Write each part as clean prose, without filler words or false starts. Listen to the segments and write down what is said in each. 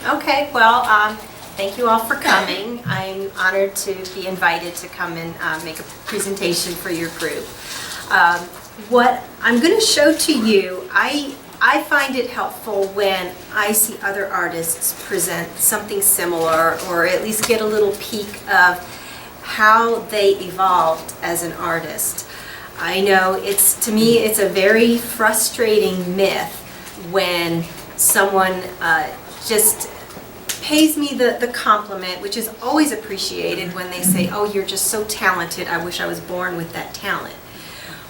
Okay, well, thank you all for coming. I'm honored to be invited to come and make a presentation for your group. What I'm going to show to you, I find it helpful when I see other artists present something similar, or at least get a little peek of how they evolved as an artist. I know to me it's a very frustrating myth when someone just pays me the compliment, which is always appreciated, when they say, "Oh, you're just so talented, I wish I was born with that talent."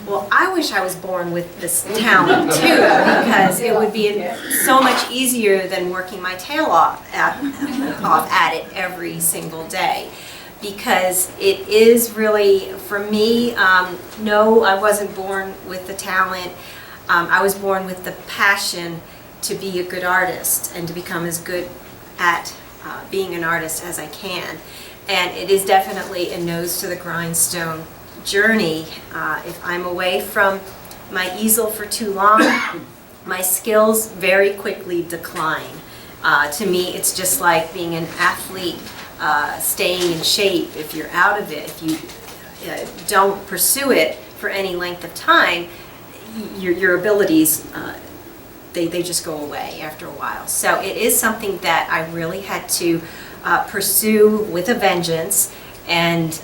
Well, I wish I was born with this talent too, because it would be so much easier than working my tail off at it every single day. Because it is really, for me, no, I wasn't born with the talent. I was born with the passion to be a good artist and to become as good at being an artist as I can. And it is definitely a nose to the grindstone journey. If I'm away from my easel for too long, my skills very quickly decline. To me, it's just like being an athlete. Staying in shape. If you're out of it, if you don't pursue it for any length of time, your abilities, they just go away after a while. So it is something that I really had to pursue with a vengeance, and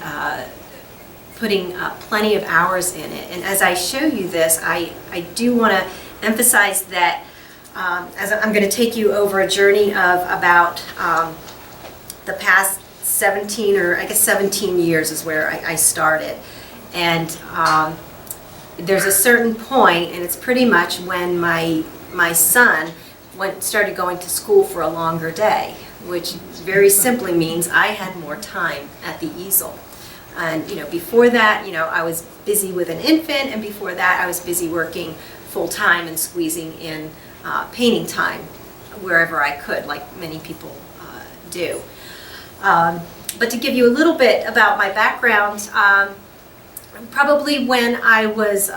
putting plenty of hours in it. And as I show you this, I do want to emphasize that as I'm going to take you over a journey of about the past 17, or I guess 17 years is where I started. And there's a certain point, and it's pretty much when my son started going to school for a longer day, which very simply means I had more time at the easel. And before that, I was busy with an infant, and before that I was busy working full time and squeezing in painting time wherever I could, like many people do. But to give you a little bit about my background, probably when I was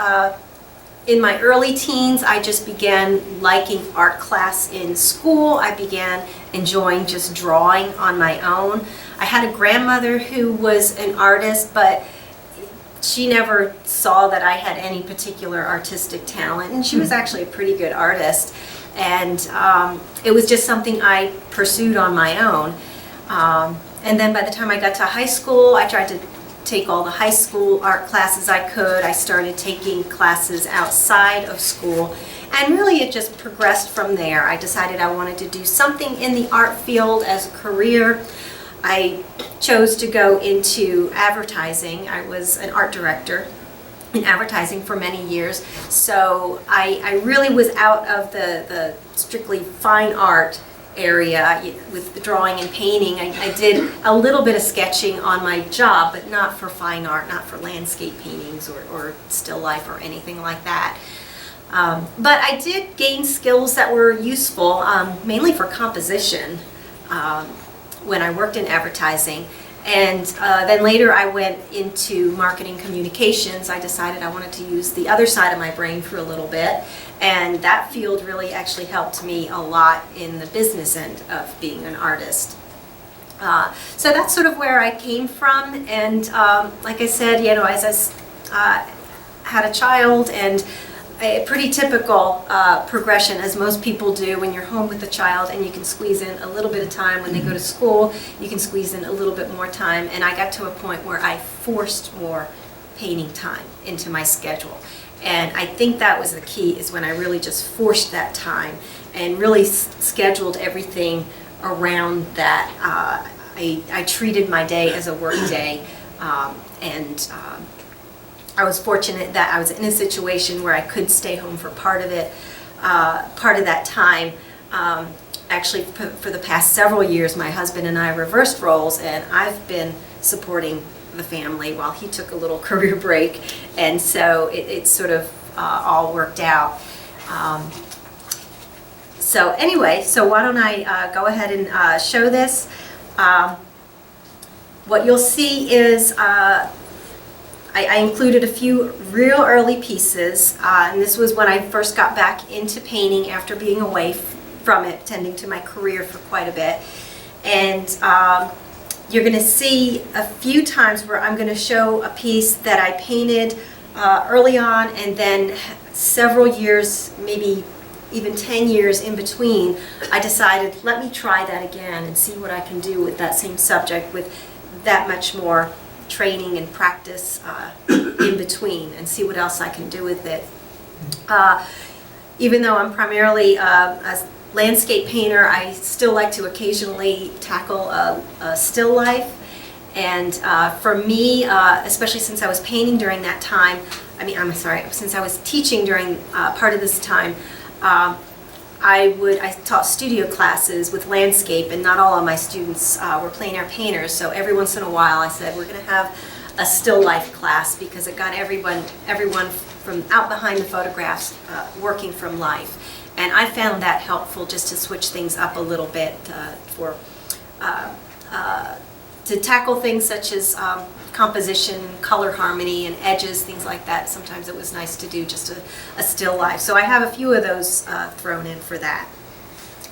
in my early teens, I just began liking art class in school. I began enjoying just drawing on my own. I had a grandmother who was an artist, but she never saw that I had any particular artistic talent, and she was actually a pretty good artist. And it was just something I pursued on my own. And then by the time I got to high school, I tried to take all the high school art classes I could. I started taking classes outside of school, and really it just progressed from there. I decided I wanted to do something in the art field as a career. I chose to go into advertising. I was an art director in advertising for many years, so I really was out of the strictly fine art area with the drawing and painting. I did a little bit of sketching on my job, but not for fine art, not for landscape paintings or still life or anything like that. But I did gain skills that were useful, mainly for composition, when I worked in advertising. And then later I went into marketing communications. I decided I wanted to use the other side of my brain for a little bit, and that field really actually helped me a lot in the business end of being an artist. So that's sort of where I came from, and like I said, as I had a child, and a pretty typical progression, as most people do when you're home with a child and you can squeeze in a little bit of time. When they go to school, you can squeeze in a little bit more time, and I got to a point where I forced more painting time into my schedule. And I think that was the key, is when I really just forced that time and really scheduled everything around that. I treated my day as a work day, and I was fortunate that I was in a situation where I could stay home for part of it, part of that time. Actually, for the past several years, my husband and I reversed roles, and I've been supporting the family while he took a little career break, and so it sort of all worked out. So anyway, so why don't I go ahead and show this. What you'll see is I included a few real early pieces, and this was when I first got back into painting after being away from it, tending to my career for quite a bit. And you're going to see a few times where I'm going to show a piece that I painted early on, and then several years, maybe even 10 years in between, I decided, let me try that again and see what I can do with that same subject with that much more training and practice in between, and see what else I can do with it. Even though I'm primarily a landscape painter, I still like to occasionally tackle a still life. And for me, especially since I was painting during that time, since I was teaching during part of this time, I taught studio classes with landscape, and not all of my students were plein air painters. So every once in a while, I said we're going to have a still life class, because it got everyone from out behind the photographs working from life. And I found that helpful, just to switch things up a little bit to tackle things such as composition, color harmony, and edges, things like that. Sometimes it was nice to do just a still life. So I have a few of those thrown in for that.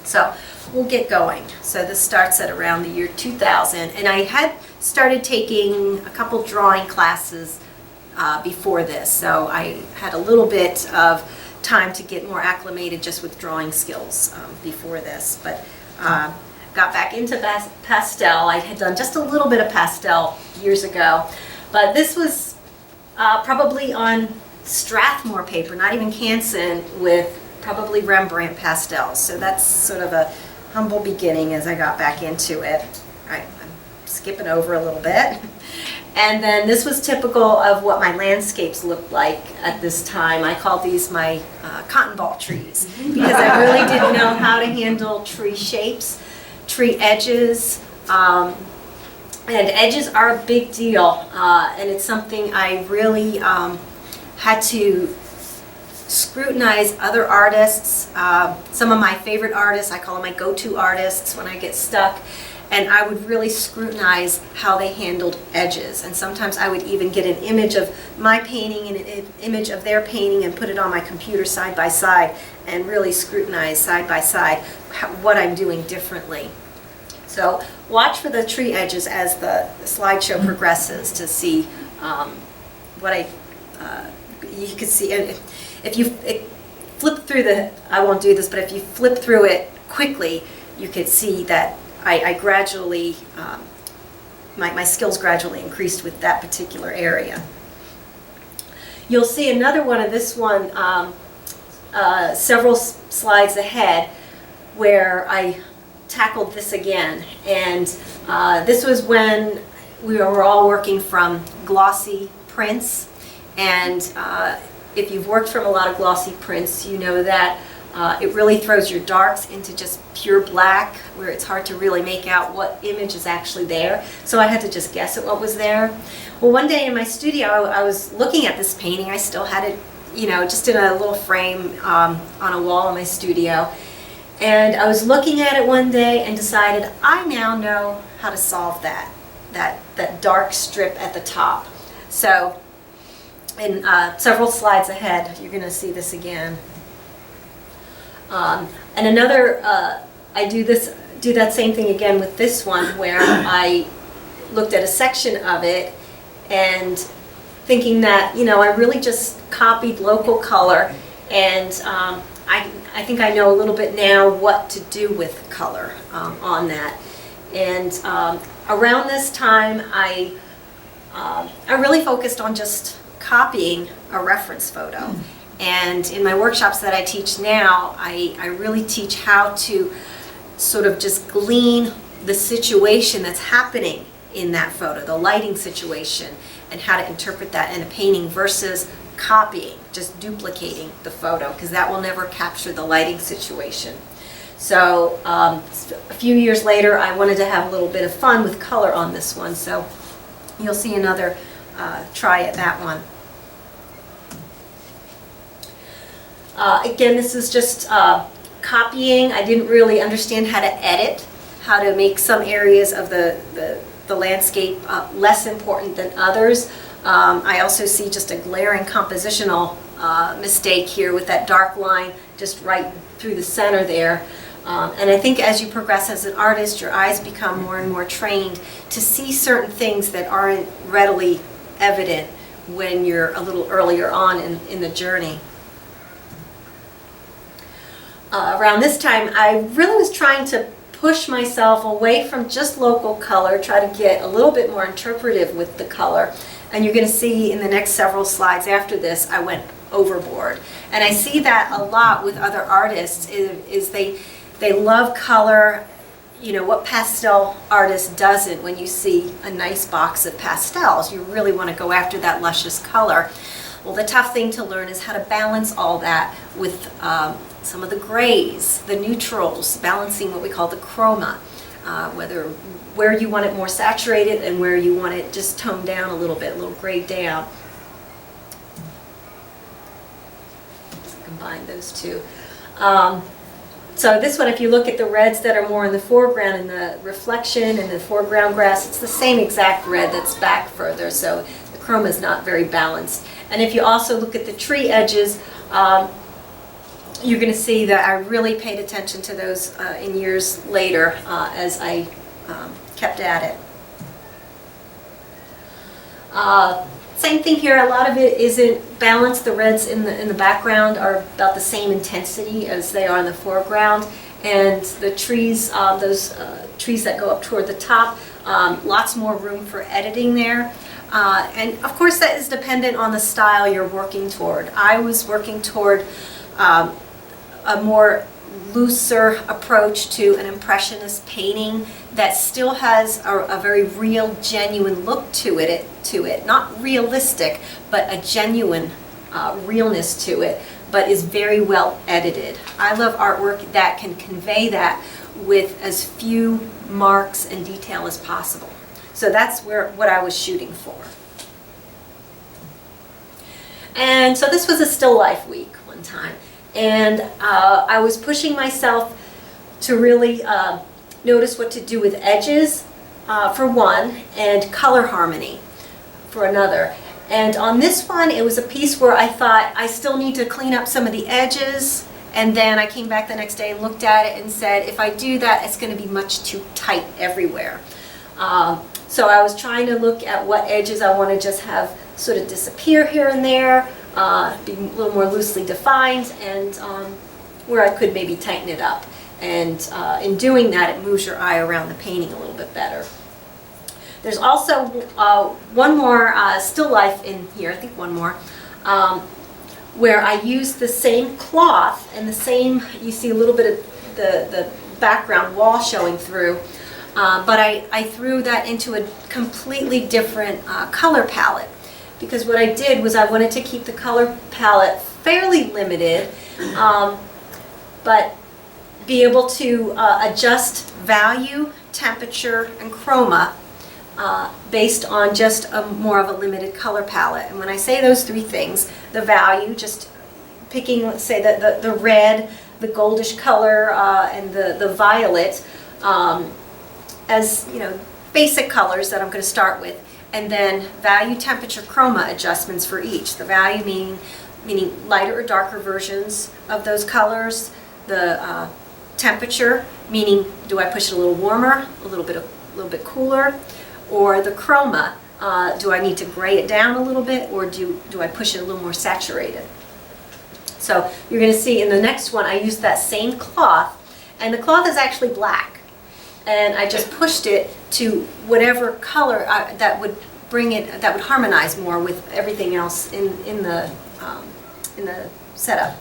So we'll get going. So this starts at around the year 2000, and I had started taking a couple drawing classes before this, so I had a little bit of time to get more acclimated just with drawing skills before this, but got back into pastel. I had done just a little bit of pastel years ago, but this was probably on Strathmore paper, not even Canson, with probably Rembrandt pastels. So that's sort of a humble beginning as I got back into it. All right, I'm skipping over a little bit. And then this was typical of what my landscapes looked like at this time. I called these my cotton ball trees, because I really didn't know how to handle tree shapes, tree edges, and edges are a big deal, and it's something I really had to scrutinize other artists. Some of my favorite artists, I call them my go-to artists when I get stuck, and I would really scrutinize how they handled edges. And sometimes I would even get an image of my painting and an image of their painting and put it on my computer side by side and really scrutinize side by side what I'm doing differently. So watch for the tree edges as the slideshow progresses to see what you can see. If you flip through I won't do this, but if you flip through it quickly, you could see that I gradually, my skills gradually increased with that particular area. You'll see another one of this one several slides ahead, where I tackled this again. And this was when we were all working from glossy prints. And if you've worked from a lot of glossy prints, you know that it really throws your darks into just pure black, where it's hard to really make out what image is actually there. So I had to just guess at what was there. Well, one day in my studio, I was looking at this painting. I still had it, just in a little frame on a wall in my studio. And I was looking at it one day and decided, I now know how to solve that dark strip at the top. So in several slides ahead, you're going to see this again. And another, I do that same thing again with this one, where I looked at a section of it and thinking that, I really just copied local color, and I think I know a little bit now what to do with color on that. And around this time, I really focused on just copying a reference photo. And in my workshops that I teach now, I really teach how to sort of just glean the situation that's happening in that photo, the lighting situation, and how to interpret that in a painting versus copying, just duplicating the photo, because that will never capture the lighting situation. So a few years later, I wanted to have a little bit of fun with color on this one, so you'll see another try at that one. Again, this is just copying. I didn't really understand how to edit, how to make some areas of the landscape less important than others. I also see just a glaring compositional mistake here with that dark line just right through the center there. And I think as you progress as an artist, your eyes become more and more trained to see certain things that aren't readily evident when you're a little earlier on in the journey. Around this time, I really was trying to push myself away from just local color, try to get a little bit more interpretive with the color. And you're going to see in the next several slides after this, I went overboard. And I see that a lot with other artists, is they love color. You know, what pastel artist doesn't when you see a nice box of pastels? You really want to go after that luscious color. Well, the tough thing to learn is how to balance all that with some of the grays, the neutrals, balancing what we call the chroma, where you want it more saturated and where you want it just toned down a little bit, a little grayed down. Let's combine those two. So this one, if you look at the reds that are more in the foreground and the reflection and the foreground grass, it's the same exact red that's back further, so the chroma is not very balanced. And if you also look at the tree edges, you're going to see that I really paid attention to those in years later as I kept at it. Same thing here, a lot of it isn't balanced. The reds in the background are about the same intensity as they are in the foreground. And the trees, those trees that go up toward the top, lots more room for editing there. And of course that is dependent on the style you're working toward. I was working toward a more looser approach to an impressionist painting that still has a very real, genuine look to it. Not realistic, but a genuine realness to it, but is very well edited. I love artwork that can convey that with as few marks and detail as possible. So that's what I was shooting for. And so this was a still life week one time. And I was pushing myself to really notice what to do with edges, for one, and color harmony for another. And on this one, it was a piece where I thought I still need to clean up some of the edges. And then I came back the next day and looked at it and said, if I do that, it's going to be much too tight everywhere. So I was trying to look at what edges I want to just have sort of disappear here and there, be a little more loosely defined, and where I could maybe tighten it up. And in doing that, it moves your eye around the painting a little bit better. There's also one more still life in here, I think one more, where I used the same cloth and the same, you see a little bit of the background wall showing through, but I threw that into a completely different color palette. Because what I did was I wanted to keep the color palette fairly limited, but be able to adjust value, temperature, and chroma based on just more of a limited color palette. And when I say those three things, the value, just picking, let's say, the red, the goldish color, and the violet as, you know, basic colors that I'm going to start with. And then value, temperature, chroma adjustments for each. The value meaning lighter or darker versions of those colors. The temperature meaning, do I push it a little warmer, a little bit cooler, or the chroma, do I need to gray it down a little bit, or do I push it a little more saturated? So you're going to see in the next one I used that same cloth, and the cloth is actually black. And I just pushed it to whatever color that would bring it, that would harmonize more with everything else in the setup.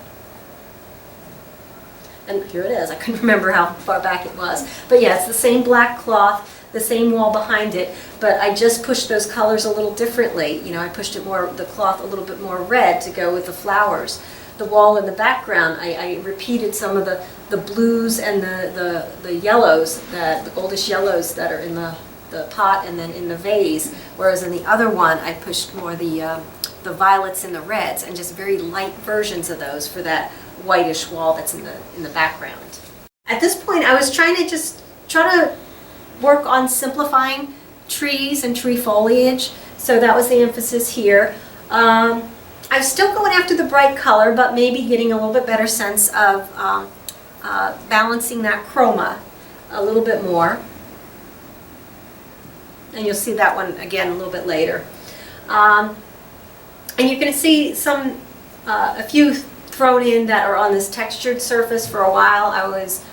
And here it is. I couldn't remember how far back it was, but yeah, it's the same black cloth, the same wall behind it, but I just pushed those colors a little differently. You know, I pushed it more, the cloth a little bit more red to go with the flowers. The wall in the background, I repeated some of the blues and the yellows, the goldish yellows that are in the pot and then in the vase, whereas in the other one I pushed more the violets and the reds, and just very light versions of those for that whitish wall that's in the background. At this point I was trying to work on simplifying trees and tree foliage, so that was the emphasis here. I'm still going after the bright color, but maybe getting a little bit better sense of balancing that chroma a little bit more. And you'll see that one again a little bit later. And you're going to see a few thrown in that are on this textured surface. For a while I was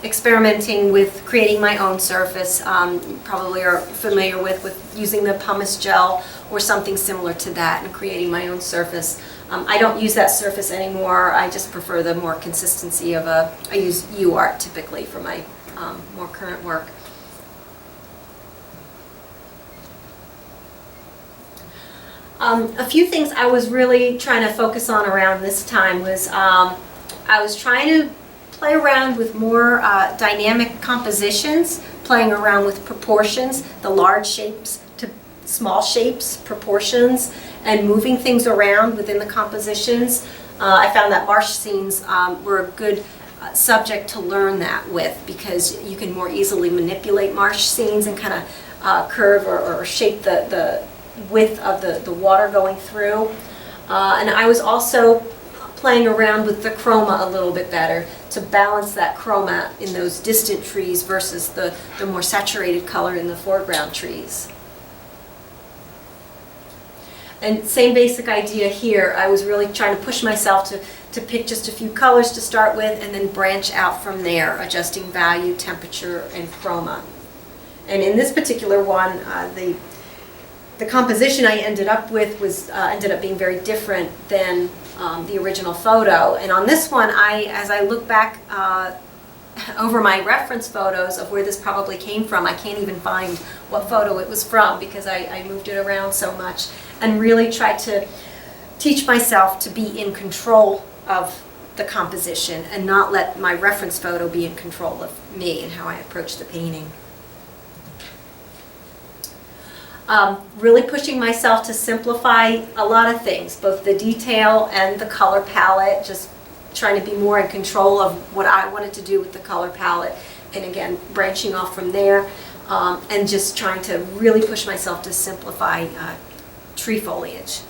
experimenting with creating my own surface. You probably are familiar with using the pumice gel or something similar to that and creating my own surface. I don't use that surface anymore. I just prefer the more consistency of I use UArt typically for my more current work. A few things I was really trying to focus on around this time was I was trying to play around with more dynamic compositions, playing around with proportions, the large shapes to small shapes, proportions, and moving things around within the compositions. I found that marsh scenes were a good subject to learn that with, because you can more easily manipulate marsh scenes and kind of curve or shape the width of the water going through. And I was also playing around with the chroma a little bit better to balance that chroma in those distant trees versus the more saturated color in the foreground trees. And same basic idea here. I was really trying to push myself to pick just a few colors to start with and then branch out from there, adjusting value, temperature, and chroma. And in this particular one, the composition I ended up with ended up being very different than the original photo. And on this one, as I look back over my reference photos of where this probably came from, I can't even find what photo it was from because I moved it around so much and really tried to teach myself to be in control of the composition and not let my reference photo be in control of me and how I approach the painting. Really pushing myself to simplify a lot of things, both the detail and the color palette, just trying to be more in control of what I wanted to do with the color palette, and again, branching off from there, and just trying to really push myself to simplify tree foliage.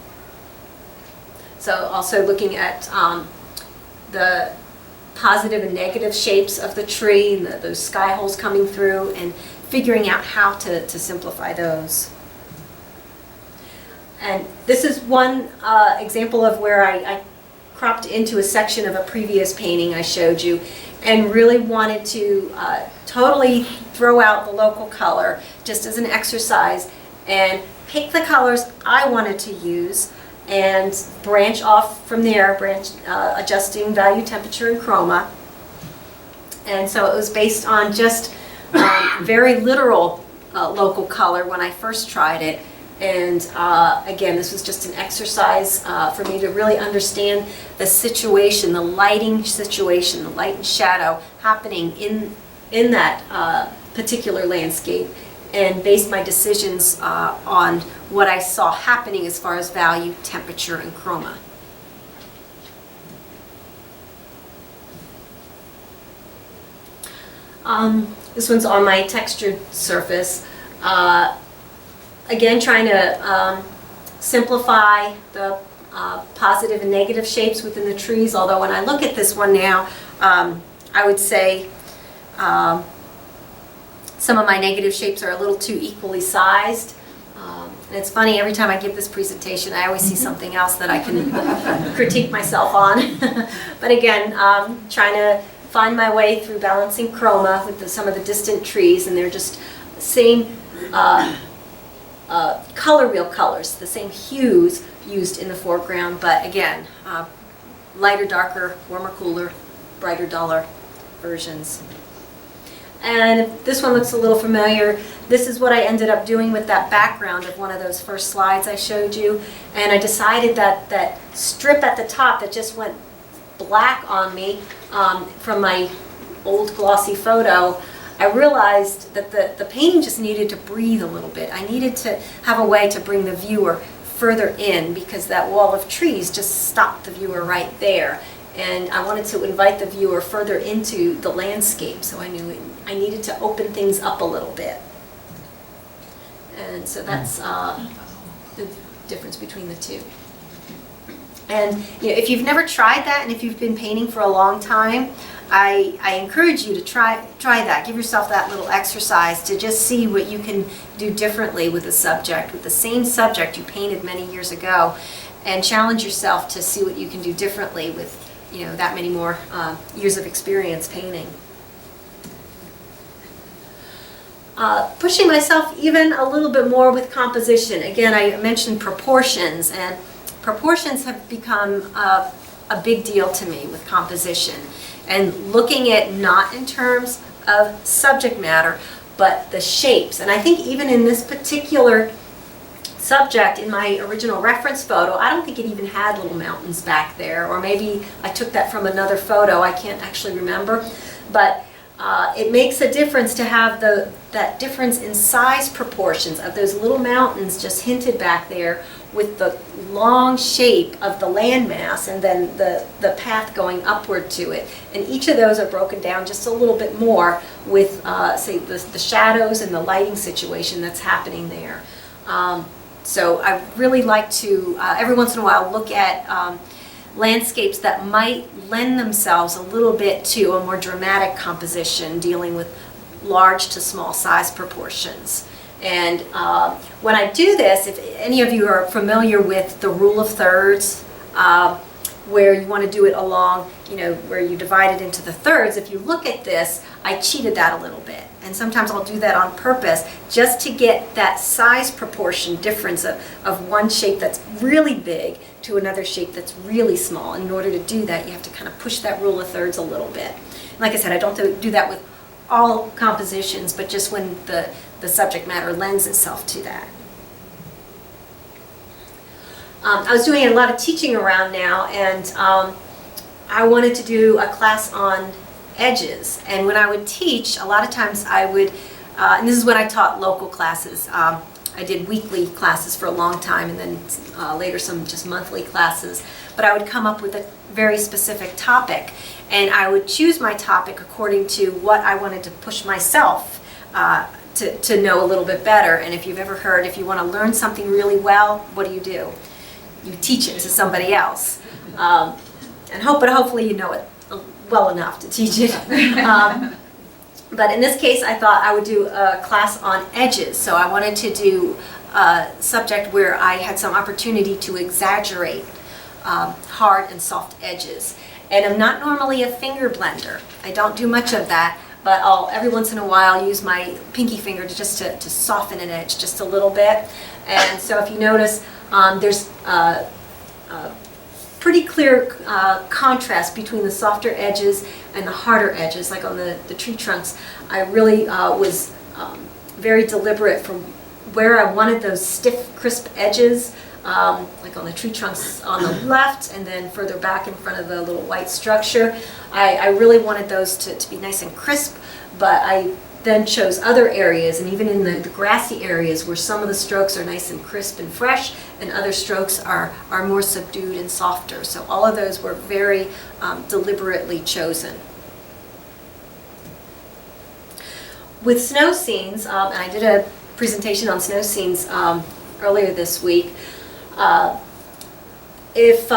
So also looking at the positive and negative shapes of the tree, and those sky holes coming through, and figuring out how to simplify those. And this is one example of where I cropped into a section of a previous painting I showed you and really wanted to totally throw out the local color just as an exercise and pick the colors I wanted to use and branch off from there, adjusting value, temperature, and chroma. And so it was based on just very literal local color when I first tried it. And again, this was just an exercise for me to really understand the situation, the lighting situation, the light and shadow happening in that particular landscape, and base my decisions on what I saw happening as far as value, temperature, and chroma. This one's on my textured surface. Again, trying to simplify the positive and negative shapes within the trees, although when I look at this one now, I would say some of my negative shapes are a little too equally sized. And it's funny, every time I give this presentation, I always see something else that I can critique myself on. But again, trying to find my way through balancing chroma with some of the distant trees, and they're just the same color wheel colors, the same hues used in the foreground, but again, lighter, darker, warmer, cooler, brighter, duller versions. And if this one looks a little familiar, this is what I ended up doing with that background of one of those first slides I showed you. And I decided that strip at the top that just went black on me from my old glossy photo, I realized that the painting just needed to breathe a little bit. I needed to have a way to bring the viewer further in because that wall of trees just stopped the viewer right there. And I wanted to invite the viewer further into the landscape, so I knew I needed to open things up a little bit. And so that's the difference between the two. And if you've never tried that, and if you've been painting for a long time, I encourage you to try that. Give yourself that little exercise to just see what you can do differently with a subject, with the same subject you painted many years ago, and challenge yourself to see what you can do differently with that many more years of experience painting. Pushing myself even a little bit more with composition. Again, I mentioned proportions, and proportions have become a big deal to me with composition. And looking at not in terms of subject matter, but the shapes. And I think even in this particular subject, in my original reference photo, I don't think it even had little mountains back there, or maybe I took that from another photo, I can't actually remember. But it makes a difference to have that difference in size proportions of those little mountains just hinted back there, with the long shape of the landmass and then the path going upward to it. And each of those are broken down just a little bit more with, say, the shadows and the lighting situation that's happening there. So I really like to, every once in a while, look at landscapes that might lend themselves a little bit to a more dramatic composition, dealing with large to small size proportions. And when I do this, if any of you are familiar with the rule of thirds, where you want to do it along, where you divide it into the thirds, if you look at this, I cheated that a little bit. And sometimes I'll do that on purpose just to get that size proportion difference of one shape that's really big to another shape that's really small. And in order to do that, you have to kind of push that rule of thirds a little bit. And like I said, I don't do that with all compositions, but just when the subject matter lends itself to that. I was doing a lot of teaching around now, and I wanted to do a class on edges. And when I would teach, a lot of times I would, and this is when I taught local classes. I did weekly classes for a long time, and then later some just monthly classes. But I would come up with a very specific topic, and I would choose my topic according to what I wanted to push myself to know a little bit better. And if you've ever heard, if you want to learn something really well, what do? You teach it to somebody else. And hopefully you know it well enough to teach it. But in this case, I thought I would do a class on edges. So I wanted to do a subject where I had some opportunity to exaggerate hard and soft edges. And I'm not normally a finger blender. I don't do much of that, but I'll every once in a while use my pinky finger to soften an edge just a little bit. And so if you notice, there's a pretty clear contrast between the softer edges and the harder edges, like on the tree trunks. I really was very deliberate from where I wanted those stiff, crisp edges, like on the tree trunks on the left, and then further back in front of the little white structure. I really wanted those to be nice and crisp, but I then chose other areas, and even in the grassy areas where some of the strokes are nice and crisp and fresh, and other strokes are more subdued and softer. So all of those were very deliberately chosen. With snow scenes, and I did a presentation on snow scenes earlier this week. If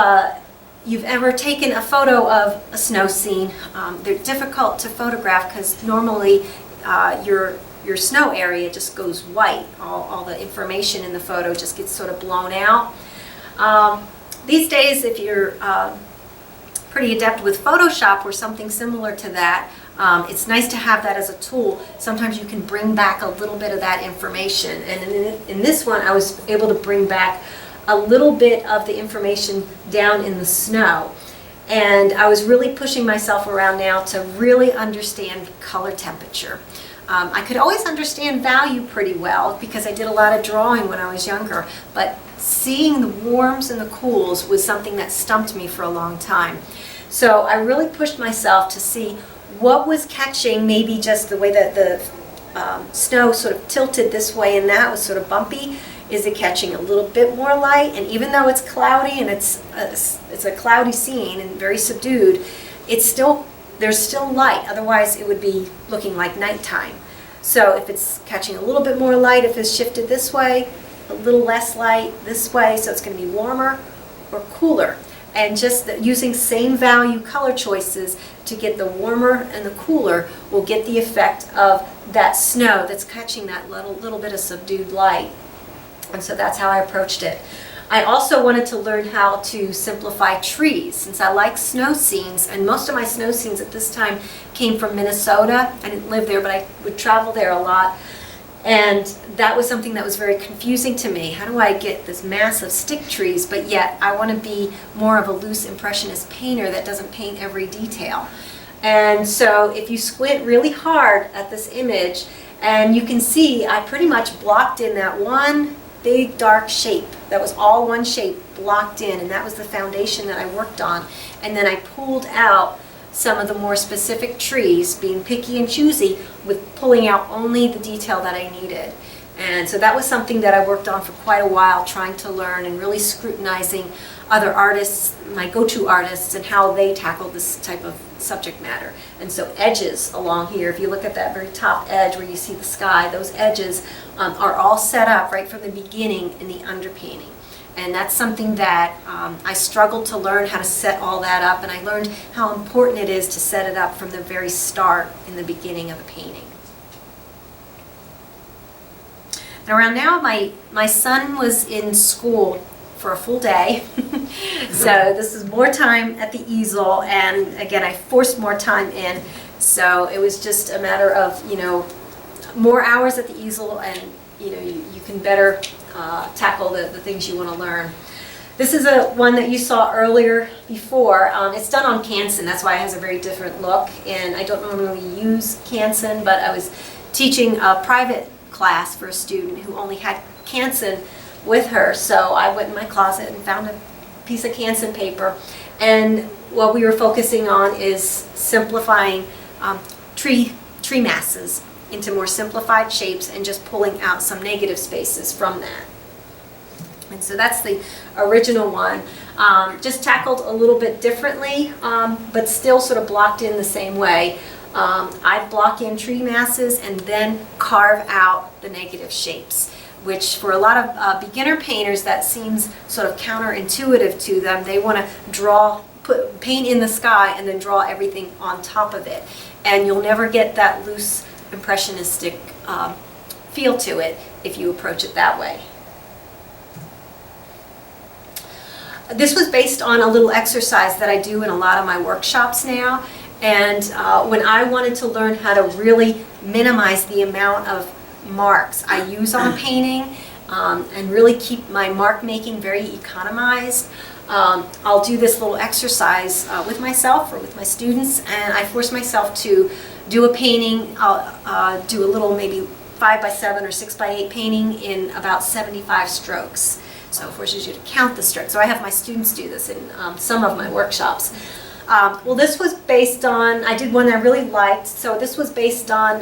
you've ever taken a photo of a snow scene, they're difficult to photograph because normally your snow area just goes white. All the information in the photo just gets sort of blown out. These days, if you're pretty adept with Photoshop or something similar to that, it's nice to have that as a tool. Sometimes you can bring back a little bit of that information. And in this one, I was able to bring back a little bit of the information down in the snow. And I was really pushing myself around now to really understand color temperature. I could always understand value pretty well because I did a lot of drawing when I was younger, but seeing the warms and the cools was something that stumped me for a long time. So I really pushed myself to see what was catching, maybe just the way that the snow sort of tilted this way and that was sort of bumpy. Is it catching a little bit more light? And even though it's cloudy and it's a cloudy scene and very subdued, there's still light. Otherwise, it would be looking like nighttime. So if it's catching a little bit more light, if it's shifted this way, a little less light this way, so it's going to be warmer or cooler. and just using same value color choices to get the warmer and the cooler will get the effect of that snow that's catching that little bit of subdued light. And so that's how I approached it. I also wanted to learn how to simplify trees, since I like snow scenes, and most of my snow scenes at this time came from Minnesota. I didn't live there, but I would travel there a lot. And that was something that was very confusing to me. How do I get this mass of stick trees, but yet I want to be more of a loose impressionist painter that doesn't paint every detail. And so if you squint really hard at this image, and you can see I pretty much blocked in that one big dark shape. That was all one shape blocked in, and that was the foundation that I worked on. And then I pulled out some of the more specific trees, being picky and choosy with pulling out only the detail that I needed. And so that was something that I worked on for quite a while, trying to learn and really scrutinizing other artists, my go-to artists, and how they tackle this type of subject matter. And so edges along here, if you look at that very top edge where you see the sky, those edges are all set up right from the beginning in the underpainting. And that's something that I struggled to learn how to set all that up, and I learned how important it is to set it up from the very start in the beginning of the painting. And around now, my son was in school for a full day, so this is more time at the easel, and again, I forced more time in, so it was just a matter of, more hours at the easel, and you can better tackle the things you want to learn. This is one that you saw earlier before. It's done on Canson, that's why it has a very different look, and I don't normally use Canson, but I was teaching a private class for a student who only had Canson with her, so I went in my closet and found a piece of Canson paper, and what we were focusing on is simplifying tree masses into more simplified shapes and just pulling out some negative spaces from that. And so that's the original one, just tackled a little bit differently, but still sort of blocked in the same way. I block in tree masses and then carve out the negative shapes, which for a lot of beginner painters, that seems sort of counterintuitive to them. They want to paint in the sky and then draw everything on top of it. And you'll never get that loose impressionistic feel to it if you approach it that way. This was based on a little exercise that I do in a lot of my workshops now. And when I wanted to learn how to really minimize the amount of marks I use on a painting and really keep my mark making very economized, I'll do this little exercise with myself or with my students, and I force myself to do a painting. I'll do a little maybe 5x7 or 6x8 painting in about 75 strokes. So it forces you to count the strokes. So I have my students do this in some of my workshops. Well, this was based on, I did one I really liked, so this was based on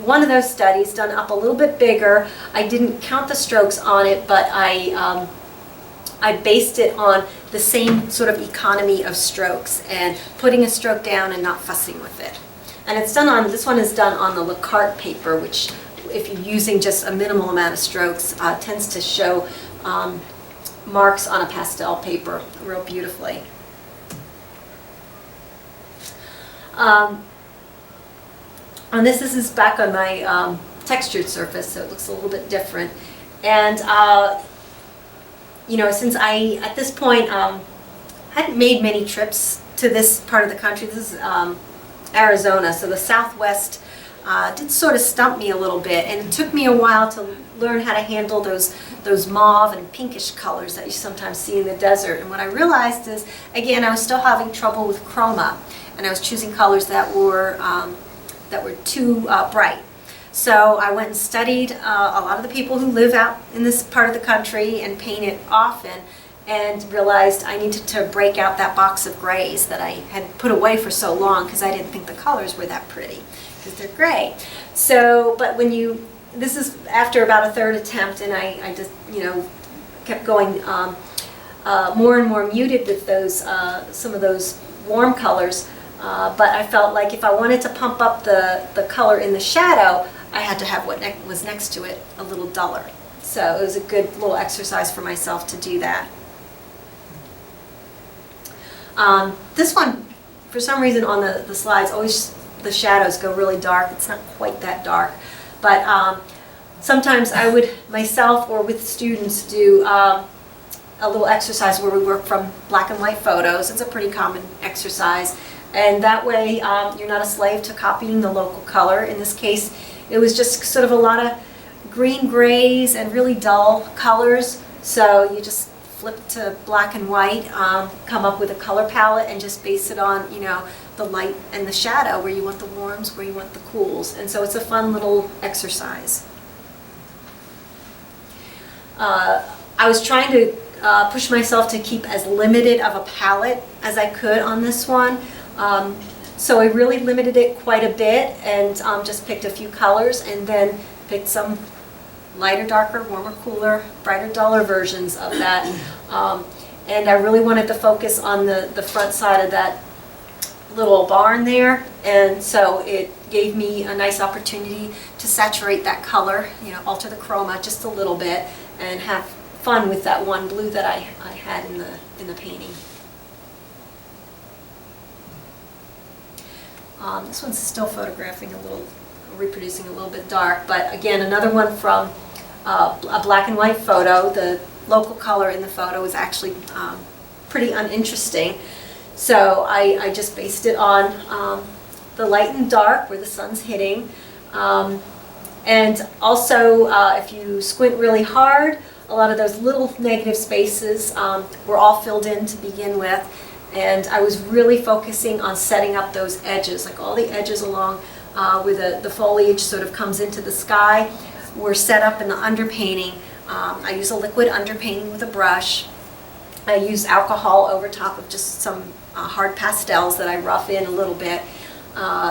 one of those studies done up a little bit bigger. I didn't count the strokes on it, but I based it on the same sort of economy of strokes and putting a stroke down and not fussing with it. And it's done on, this one is done on the Lacarte paper, which if you're using just a minimal amount of strokes, tends to show marks on a pastel paper real beautifully. On this is back on my textured surface, so it looks a little bit different. And since I, at this point, hadn't made many trips to this part of the country, this is Arizona, so the Southwest did sort of stump me a little bit, and it took me a while to learn how to handle those mauve and pinkish colors that you sometimes see in the desert. And what I realized is, again, I was still having trouble with chroma, and I was choosing colors that were too bright. So I went and studied a lot of the people who live out in this part of the country and paint it often, and realized I needed to break out that box of grays that I had put away for so long because I didn't think the colors were that pretty, because they're gray. So, but this is after about a third attempt, and I just, kept going more and more muted with those, some of those warm colors. But I felt like if I wanted to pump up the color in the shadow, I had to have what was next to it a little duller. So it was a good little exercise for myself to do that. This one, for some reason on the slides, always the shadows go really dark. It's not quite that dark. But sometimes I would myself or with students do a little exercise where we work from black and white photos. It's a pretty common exercise. And that way you're not a slave to copying the local color. In this case, it was just sort of a lot of green grays and really dull colors. So you just flip it to black and white, come up with a color palette and just base it on, you know, the light and the shadow, where you want the warms, where you want the cools. And so it's a fun little exercise. I was trying to push myself to keep as limited of a palette as I could on this one. So I really limited it quite a bit and just picked a few colors and then picked some lighter, darker, warmer, cooler, brighter, duller versions of that. And I really wanted to focus on the front side of that little barn there. And so it gave me a nice opportunity to saturate that color, you know, alter the chroma just a little bit and have fun with that one blue that I had in the painting. This one's still photographing a little, reproducing a little bit dark, but again, another one from a black and white photo. The local color in the photo is actually pretty uninteresting. So I just based it on the light and dark where the sun's hitting. And also, if you squint really hard, a lot of those little negative spaces were all filled in to begin with. And I was really focusing on setting up those edges, like all the edges along where the foliage sort of comes into the sky were set up in the underpainting. I use a liquid underpainting with a brush. I use alcohol over top of just some hard pastels that I rough in a little bit.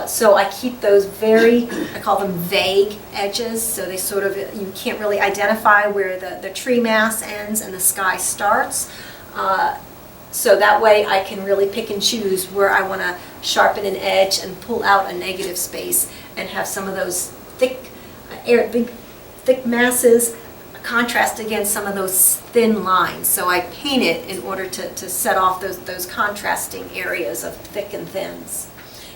So I keep those very, I call them vague edges, so they sort of, you can't really identify where the tree mass ends and the sky starts. So that way I can really pick and choose where I want to sharpen an edge and pull out a negative space and have some of those thick, big, thick masses contrast against some of those thin lines. So I paint it in order to set off those contrasting areas of thick and thins.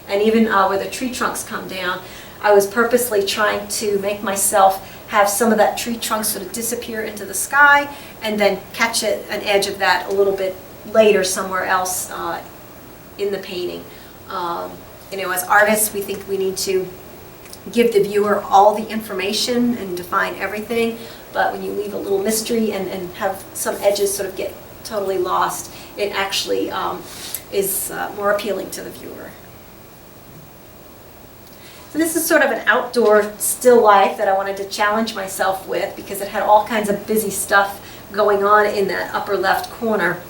And even where the tree trunks come down, I was purposely trying to make myself have some of that tree trunk sort of disappear into the sky and then catch an edge of that a little bit later somewhere else in the painting. You know, as artists, we think we need to give the viewer all the information and define everything, but when you leave a little mystery and have some edges sort of get totally lost, it actually is more appealing to the viewer. So this is sort of an outdoor still life that I wanted to challenge myself with because it had all kinds of busy stuff going on in that upper left corner.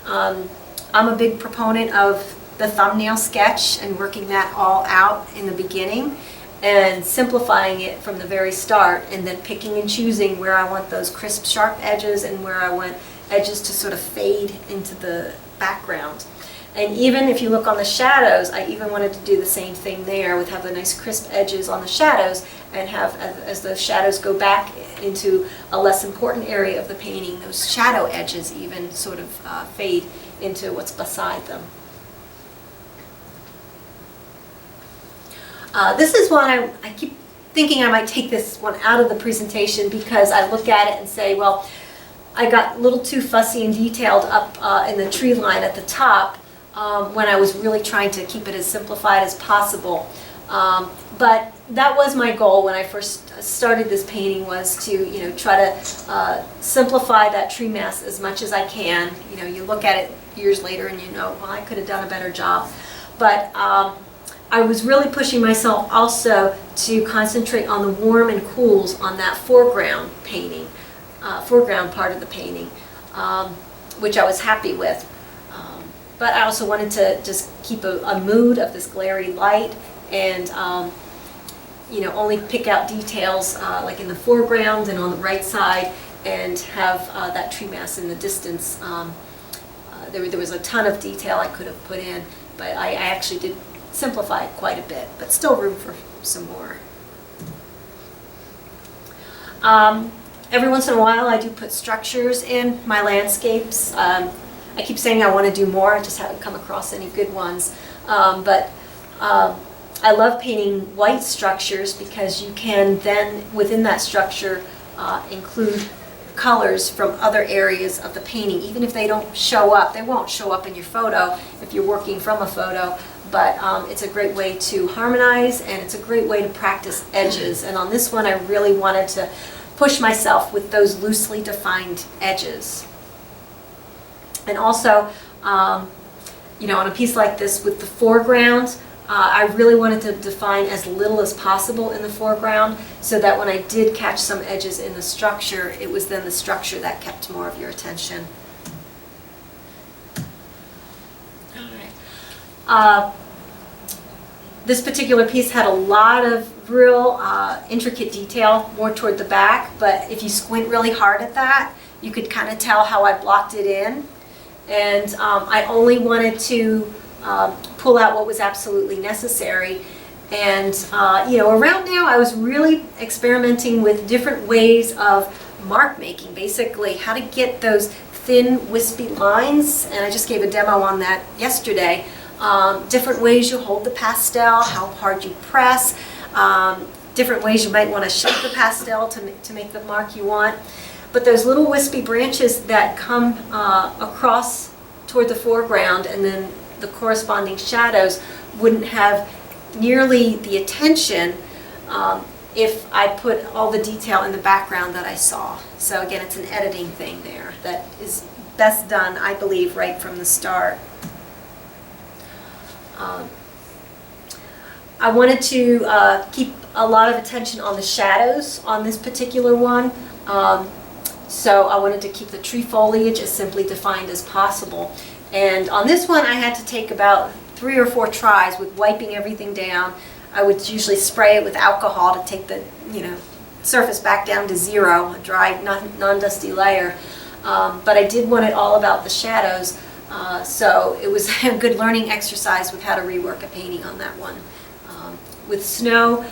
I'm a big proponent of the thumbnail sketch and working that all out in the beginning and simplifying it from the very start and then picking and choosing where I want those crisp, sharp edges and where I want edges to sort of fade into the background. And even if you look on the shadows, I even wanted to do the same thing there with have the nice crisp edges on the shadows and have, as those shadows go back into a less important area of the painting, those shadow edges even sort of fade into what's beside them. This is one I keep thinking I might take this one out of the presentation because I look at it and say, well, I got a little too fussy and detailed up in the tree line at the top when I was really trying to keep it as simplified as possible. But that was my goal when I first started this painting, was to try to simplify that tree mass as much as I can. You look at it years later and well, I could have done a better job. But I was really pushing myself also to concentrate on the warm and cools on that foreground painting, foreground part of the painting, which I was happy with. But I also wanted to just keep a mood of this glary light and only pick out details like in the foreground and on the right side and have that tree mass in the distance. There was a ton of detail I could have put in, but I actually did simplify it quite a bit, but still room for some more. Every once in a while I do put structures in my landscapes. I keep saying I want to do more, I just haven't come across any good ones. I love painting white structures because you can then, within that structure, include colors from other areas of the painting. Even if they don't show up, they won't show up in your photo if you're working from a photo, but it's a great way to harmonize, and it's a great way to practice edges. And on this one, I really wanted to push myself with those loosely defined edges. And also, you know, on a piece like this with the foreground, I really wanted to define as little as possible in the foreground so that when I did catch some edges in the structure, it was then the structure that kept more of your attention. All right. This particular piece had a lot of real intricate detail, more toward the back, but if you squint really hard at that, you could kind of tell how I blocked it in. And I only wanted to pull out what was absolutely necessary. And you know, around now I was really experimenting with different ways of mark making, basically how to get those thin wispy lines, and I just gave a demo on that yesterday. Different ways you hold the pastel, how hard you press, different ways you might want to shape the pastel to make the mark you want. But those little wispy branches that come across toward the foreground and then the corresponding shadows wouldn't have nearly the attention if I put all the detail in the background that I saw. So again, it's an editing thing there that is best done, I believe, right from the start. I wanted to keep a lot of attention on the shadows on this particular one. So I wanted to keep the tree foliage as simply defined as possible. And on this one, I had to take about 3 or 4 tries with wiping everything down. I would usually spray it with alcohol to take the surface back down to 0, a dry, non-dusty layer. But I did want it all about the shadows. So it was a good learning exercise with how to rework a painting on that one. With snow,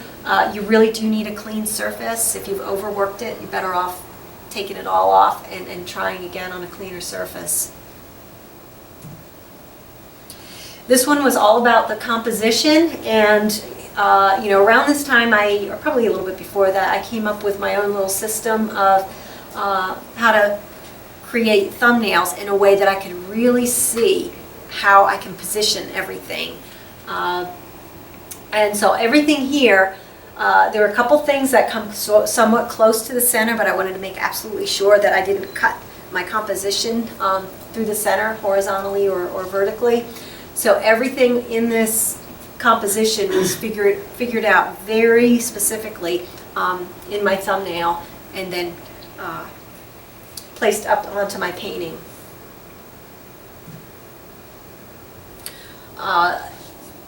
you really do need a clean surface. If you've overworked it, you're better off taking it all off and trying again on a cleaner surface. This one was all about the composition, and around this time, or probably a little bit before that, I came up with my own little system of how to create thumbnails in a way that I could really see how I can position everything. And so everything here, there were a couple things that come somewhat close to the center, but I wanted to make absolutely sure that I didn't cut my composition through the center horizontally or vertically. So everything in this composition was figured out very specifically in my thumbnail and then placed up onto my painting.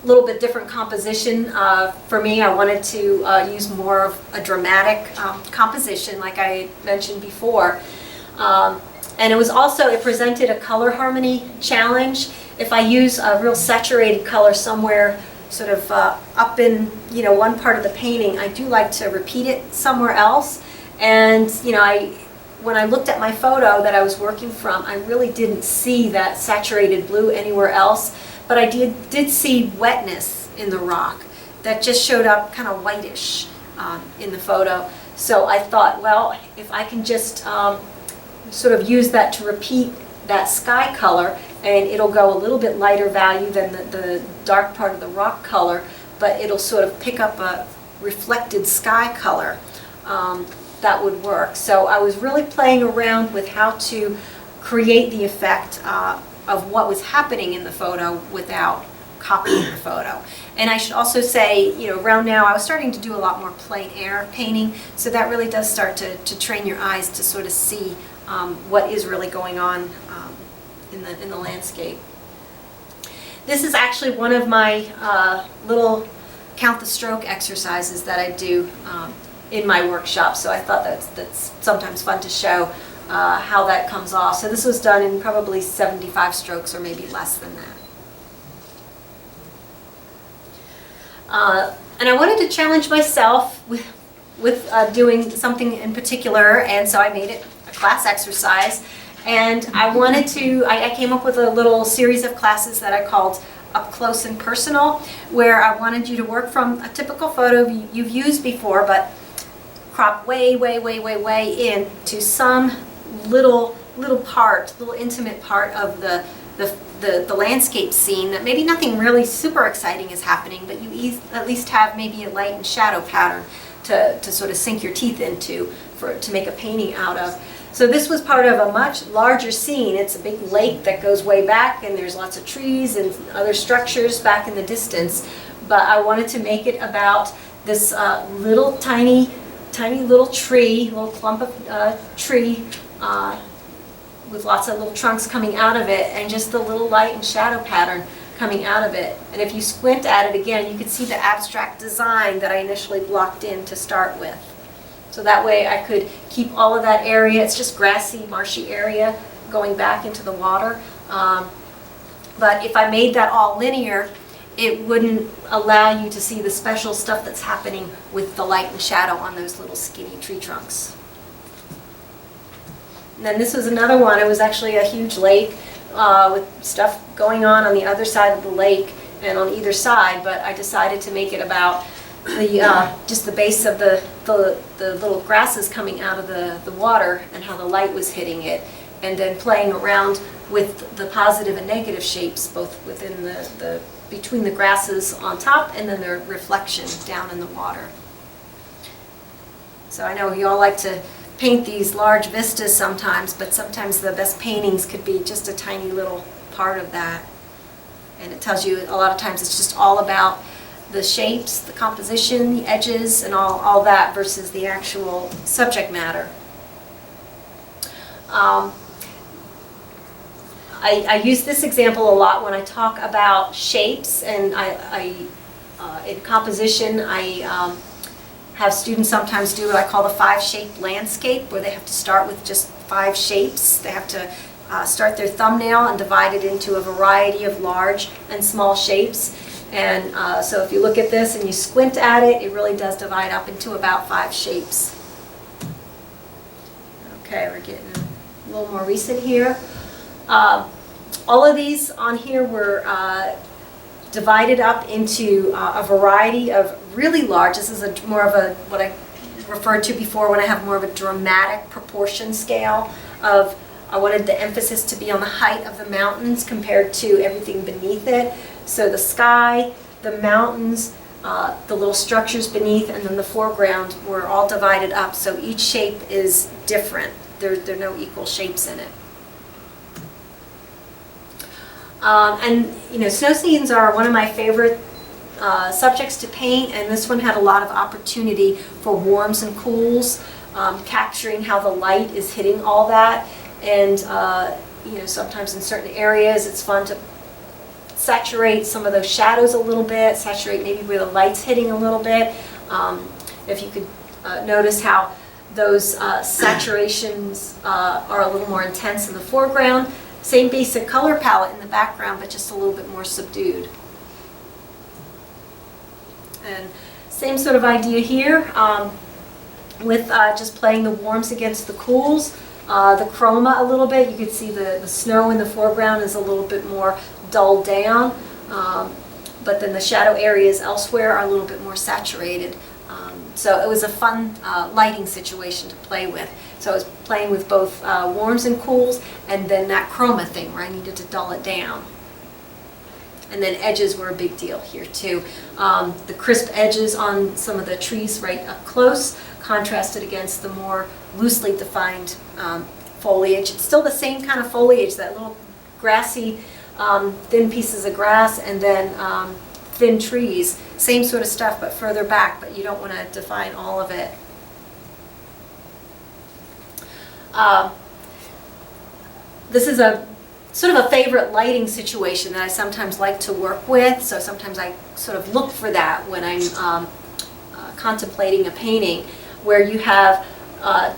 Little bit different composition for me. I wanted to use more of a dramatic composition like I mentioned before. And it presented a color harmony challenge. If I use a real saturated color somewhere sort of up in one part of the painting, I do like to repeat it somewhere else. And when I looked at my photo that I was working from, I really didn't see that saturated blue anywhere else. But I did see wetness in the rock that just showed up kind of whitish in the photo. So I thought, well, if I can just sort of use that to repeat that sky color, and it'll go a little bit lighter value than the dark part of the rock color, but it'll sort of pick up a reflected sky color, that would work. So I was really playing around with how to create the effect of what was happening in the photo without copying the photo. And I should also say, around now I was starting to do a lot more plein air painting, so that really does start to train your eyes to sort of see what is really going on in the landscape. This is actually one of my little count the stroke exercises that I do in my workshop, so I thought that's sometimes fun to show how that comes off. So this was done in probably 75 strokes or maybe less than that. And I wanted to challenge myself with doing something in particular, and so I made it a class exercise. And I came up with a little series of classes that I called Up Close and Personal, where I wanted you to work from a typical photo you've used before, but crop way, way, way, way, way in to some little intimate part of the landscape scene that maybe nothing really super exciting is happening, but you at least have maybe a light and shadow pattern to sort of sink your teeth into to make a painting out of. So this was part of a much larger scene. It's a big lake that goes way back, and there's lots of trees and other structures back in the distance. But I wanted to make it about this little tiny little tree, little clump of tree with lots of little trunks coming out of it, and just the little light and shadow pattern coming out of it. And if you squint at it again, you can see the abstract design that I initially blocked in to start with. So that way I could keep all of that area. It's just grassy, marshy area going back into the water. But if I made that all linear, it wouldn't allow you to see the special stuff that's happening with the light and shadow on those little skinny tree trunks. And then this was another one. It was actually a huge lake with stuff going on the other side of the lake and on either side, but I decided to make it about just the base of the little grasses coming out of the water and how the light was hitting it, and then playing around with the positive and negative shapes both within between the grasses on top and then their reflection down in the water. So I know you all like to paint these large vistas sometimes, but sometimes the best paintings could be just a tiny little part of that. And it tells you a lot of times it's just all about the shapes, the composition, the edges, and all that versus the actual subject matter. I use this example a lot when I talk about shapes, and in composition I have students sometimes do what I call the 5-shape landscape, where they have to start with just 5 shapes. They have to start their thumbnail and divide it into a variety of large and small shapes. And so if you look at this and you squint at it, it really does divide up into about 5 shapes. Okay, we're getting a little more recent here. All of these on here were divided up into a variety of really large. This is more of what I referred to before when I have more of a dramatic proportion scale of I wanted the emphasis to be on the height of the mountains compared to everything beneath it. So the sky, the mountains, the little structures beneath, and then the foreground were all divided up. So each shape is different. There are no equal shapes in it. And snow scenes are one of my favorite subjects to paint, and this one had a lot of opportunity for warms and cools, capturing how the light is hitting all that. And sometimes in certain areas it's fun to saturate some of those shadows a little bit, saturate maybe where the light's hitting a little bit. If you could notice how those saturations are a little more intense in the foreground. Same basic color palette in the background, but just a little bit more subdued. And same sort of idea here with just playing the warms against the cools. The chroma a little bit. You could see the snow in the foreground is a little bit more dulled down, but then the shadow areas elsewhere are a little bit more saturated. So it was a fun lighting situation to play with. So I was playing with both warms and cools, and then that chroma thing where I needed to dull it down. And then edges were a big deal here too. The crisp edges on some of the trees right up close contrasted against the more loosely defined foliage. It's still the same kind of foliage, that little grassy, thin pieces of grass, and then thin trees. Same sort of stuff, but further back, but you don't want to define all of it. This is a sort of a favorite lighting situation that I sometimes like to work with, so sometimes I sort of look for that when I'm contemplating a painting, where you have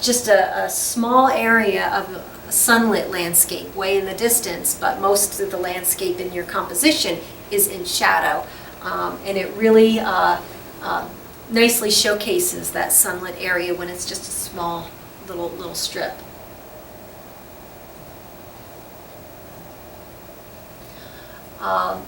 just a small area of a sunlit landscape way in the distance, but most of the landscape in your composition is in shadow. And it really nicely showcases that sunlit area when it's just a small little strip. Um,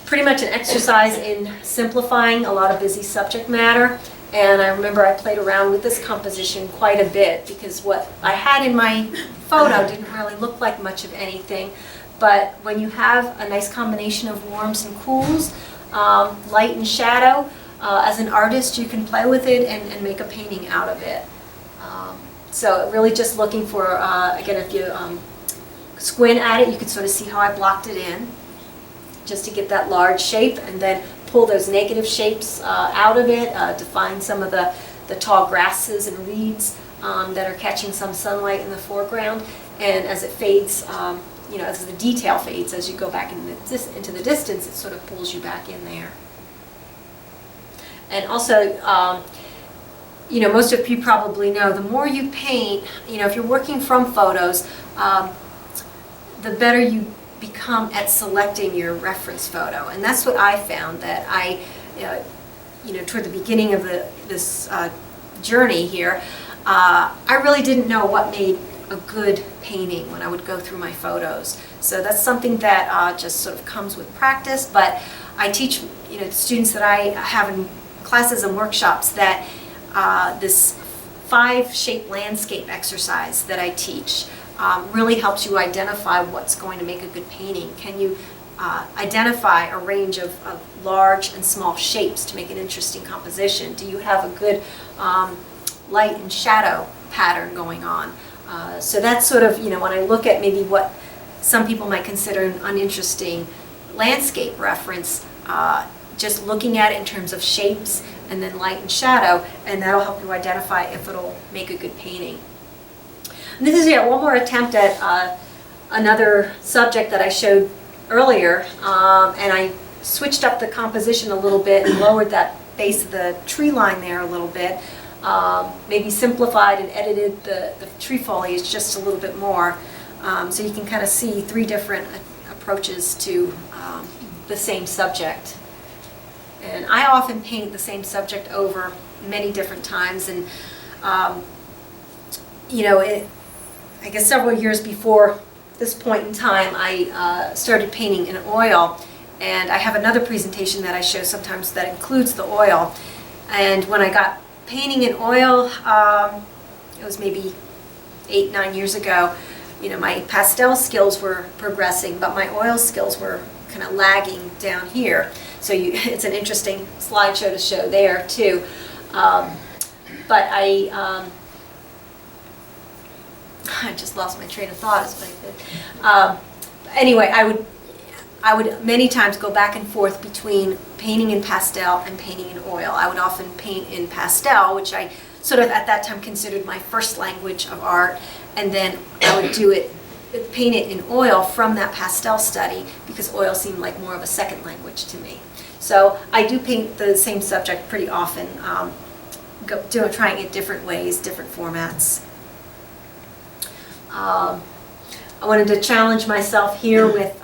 Pretty much an exercise in simplifying a lot of busy subject matter. And I remember I played around with this composition quite a bit because what I had in my photo didn't really look like much of anything. But when you have a nice combination of warms and cools, light and shadow, as an artist you can play with it and make a painting out of it. So really just looking for, again, if you squint at it, you can sort of see how I blocked it in, just to get that large shape, and then pull those negative shapes out of it, define some of the tall grasses and reeds that are catching some sunlight in the foreground. And as it fades, as the detail fades, as you go back into the distance, it sort of pulls you back in there. And also, most of you probably know, the more you paint, if you're working from photos, the better you become at selecting your reference photo. And that's what I found, that I, toward the beginning of this journey here, I really didn't know what made a good painting when I would go through my photos. So that's something that just sort of comes with practice. But I teach students that I have in classes and workshops that this 5-shape landscape exercise that I teach really helps you identify what's going to make a good painting. Can you identify a range of large and small shapes to make an interesting composition? Do you have a good light and shadow pattern going on? So that's sort of, when I look at maybe what some people might consider an uninteresting landscape reference, just looking at it in terms of shapes and then light and shadow, and that'll help you identify if it'll make a good painting. And this is one more attempt at another subject that I showed earlier, and I switched up the composition a little bit and lowered that base of the tree line there a little bit, maybe simplified and edited the tree foliage just a little bit more, so you can kind of see 3 different approaches to the same subject. And I often paint the same subject over many different times, and I guess several years before this point in time, I started painting in oil, and I have another presentation that I show sometimes that includes the oil. And when I got painting in oil, it was maybe 8-9 years ago, my pastel skills were progressing, but my oil skills were kind of lagging down here. So it's an interesting slideshow to show there too. But I just lost my train of thought. Anyway, I would many times go back and forth between painting in pastel and painting in oil. I would often paint in pastel, which I sort of at that time considered my first language of art, and then I would paint it in oil from that pastel study, because oil seemed like more of a second language to me. So I do paint the same subject pretty often, trying it different ways, different formats. I wanted to challenge myself here with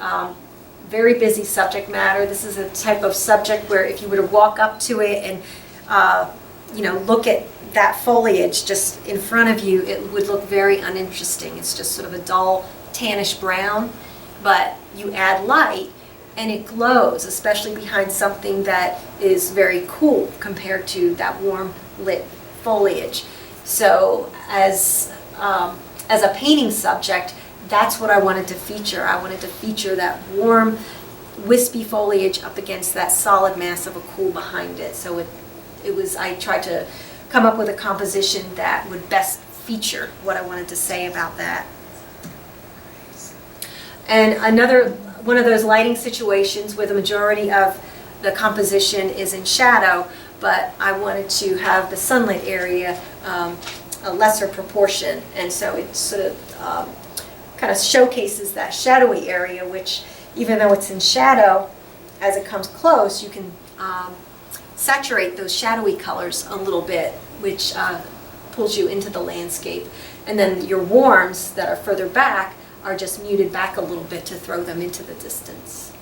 very busy subject matter. This is a type of subject where if you were to walk up to it and look at that foliage just in front of you, it would look very uninteresting. It's just sort of a dull tannish brown, but you add light and it glows, especially behind something that is very cool compared to that warm lit foliage. So as a painting subject, that's what I wanted to feature. I wanted to feature that warm, wispy foliage up against that solid mass of a cool behind it. So I tried to come up with a composition that would best feature what I wanted to say about that. And another one of those lighting situations where the majority of the composition is in shadow, but I wanted to have the sunlit area a lesser proportion, and so it sort of kind of showcases that shadowy area, which even though it's in shadow, as it comes close, you can saturate those shadowy colors a little bit, which pulls you into the landscape. And then your warms that are further back are just muted back a little bit to throw them into the distance.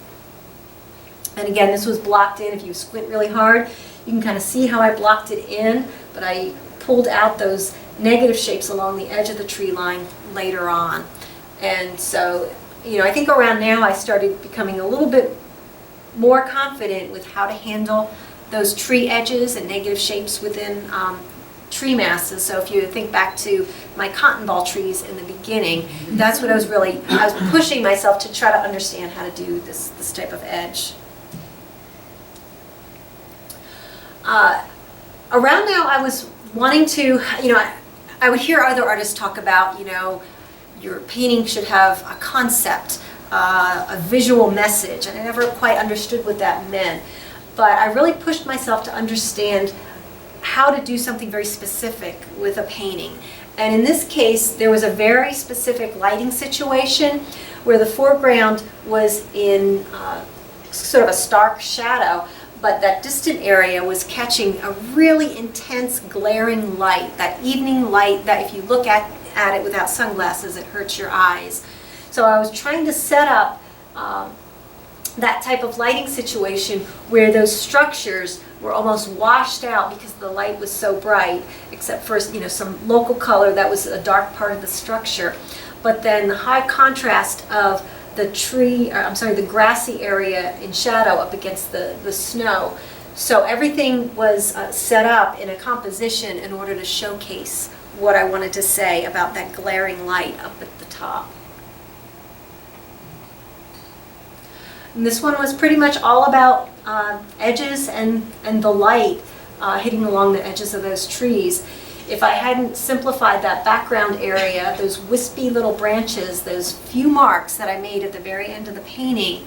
And again, this was blocked in. If you squint really hard, you can kind of see how I blocked it in, but I pulled out those negative shapes along the edge of the tree line later on. And so I think around now I started becoming a little bit more confident with how to handle those tree edges and negative shapes within tree masses. So if you think back to my cotton ball trees in the beginning, that's what I was pushing myself to try to understand how to do this type of edge. Around now I was wanting to, I would hear other artists talk about, your painting should have a concept, a visual message, and I never quite understood what that meant. But I really pushed myself to understand how to do something very specific with a painting. And in this case, there was a very specific lighting situation where the foreground was in sort of a stark shadow, but that distant area was catching a really intense glaring light, that evening light that if you look at it without sunglasses, it hurts your eyes. So I was trying to set up that type of lighting situation where those structures were almost washed out because the light was so bright, except for some local color that was a dark part of the structure. But then the high contrast of the grassy area in shadow up against the snow. So everything was set up in a composition in order to showcase what I wanted to say about that glaring light up at the top. And this one was pretty much all about edges and the light hitting along the edges of those trees. If I hadn't simplified that background area, those wispy little branches, those few marks that I made at the very end of the painting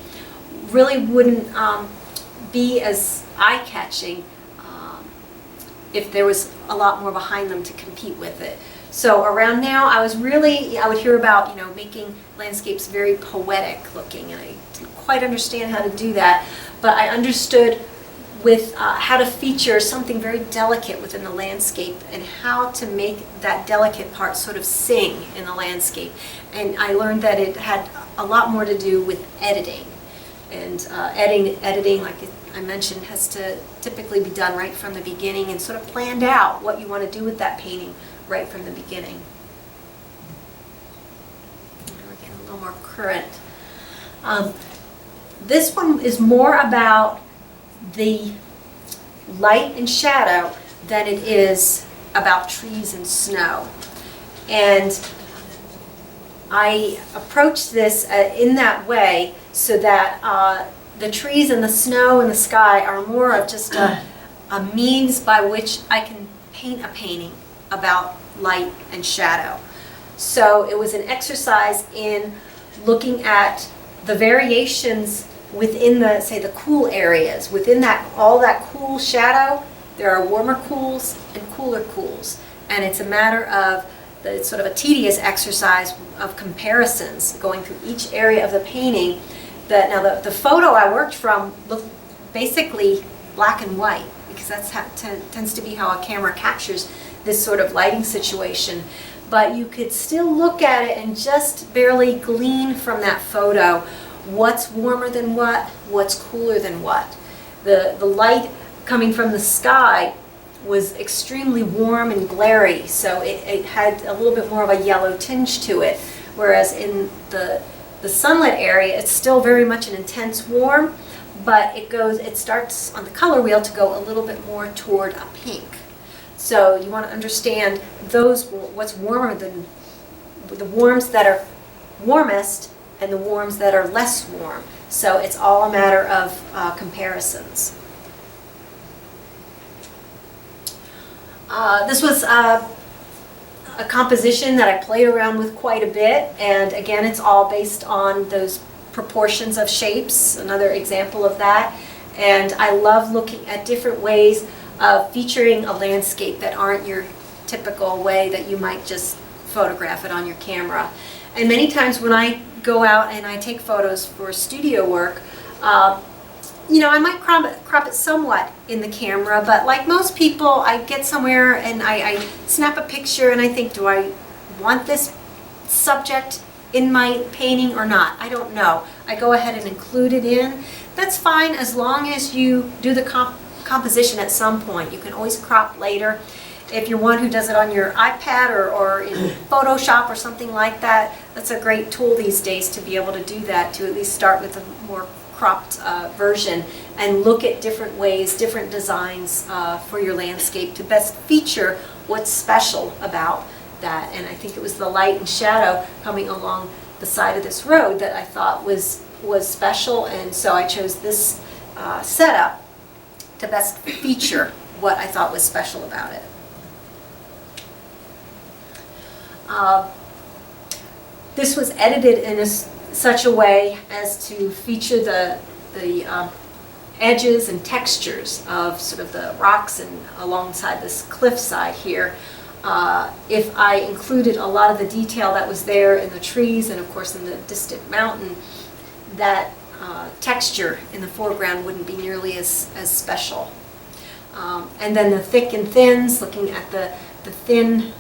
really wouldn't be as eye-catching if there was a lot more behind them to compete with it. So around now, I would hear about, making landscapes very poetic looking, and I didn't quite understand how to do that, but I understood with how to feature something very delicate within the landscape and how to make that delicate part sort of sing in the landscape. And I learned that it had a lot more to do with editing. And editing, like I mentioned, has to typically be done right from the beginning and sort of planned out what you want to do with that painting right from the beginning. And we're getting a little more current. This one is more about the light and shadow than it is about trees and snow. And I approached this in that way so that the trees and the snow and the sky are more of just a means by which I can paint a painting about light and shadow. So it was an exercise in looking at the variations within the cool areas. Within all that cool shadow, there are warmer cools and cooler cools. And it's a matter of it's sort of a tedious exercise of comparisons going through each area of the painting. Now the photo I worked from looked basically black and white, because that tends to be how a camera captures this sort of lighting situation. But you could still look at it and just barely glean from that photo what's warmer than what's cooler than what. The light coming from the sky was extremely warm and glary, so it had a little bit more of a yellow tinge to it, whereas in the sunlit area it's still very much an intense warm, but it starts on the color wheel to go a little bit more toward a pink. So you want to understand what's warmer than the warms that are warmest and the warms that are less warm. So it's all a matter of comparisons. This was a composition that I played around with quite a bit, and again, it's all based on those proportions of shapes, another example of that. And I love looking at different ways of featuring a landscape that aren't your typical way that you might just photograph it on your camera. And many times when I go out and I take photos for studio work, I might crop it somewhat in the camera, but like most people, I get somewhere and I snap a picture and I think, do I want this subject in my painting or not? I don't know. I go ahead and include it in. That's fine as long as you do the composition at some point. You can always crop later. if you're one who does it on your iPad or in Photoshop or something like that, that's a great tool these days to be able to do that, to at least start with a more cropped version and look at different ways, different designs for your landscape to best feature what's special about that. And I think it was the light and shadow coming along the side of this road that I thought was special, and so I chose this setup to best feature what I thought was special about it. This was edited in such a way as to feature the edges and textures of sort of the rocks and alongside this cliffside here. If I included a lot of the detail that was there in the trees and of course in the distant mountain, that texture in the foreground wouldn't be nearly as special. And then the thick and thins, looking at the thin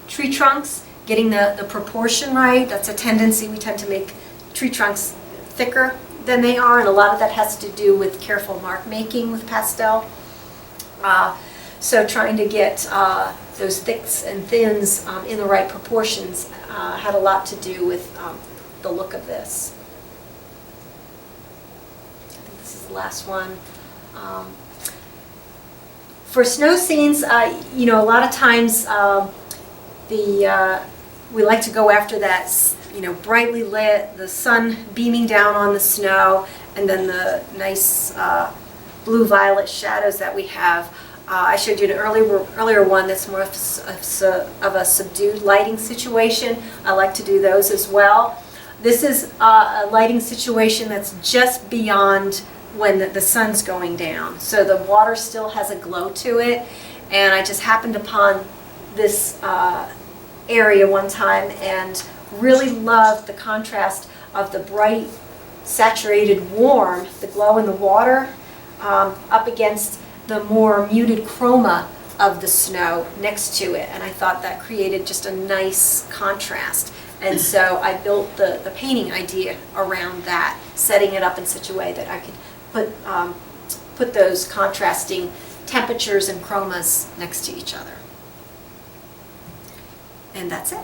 tree trunks, getting the proportion right. That's a tendency. We tend to make tree trunks thicker than they are, and a lot of that has to do with careful mark making with pastel. So trying to get those thicks and thins in the right proportions had a lot to do with the look of this. I think this is the last one. For snow scenes, you know, a lot of times we like to go after that, you know, brightly lit, the sun beaming down on the snow, and then the nice blue-violet shadows that we have. I showed you an earlier one that's more of a subdued lighting situation. I like to do those as well. This is a lighting situation that's just beyond when the sun's going down. So the water still has a glow to it, and I just happened upon this area one time and really loved the contrast of the bright, saturated, warm, the glow in the water, up against the more muted chroma of the snow next to it. And I thought that created just a nice contrast. And so I built the painting idea around that, setting it up in such a way that I could put those contrasting temperatures and chromas next to each other. And that's it.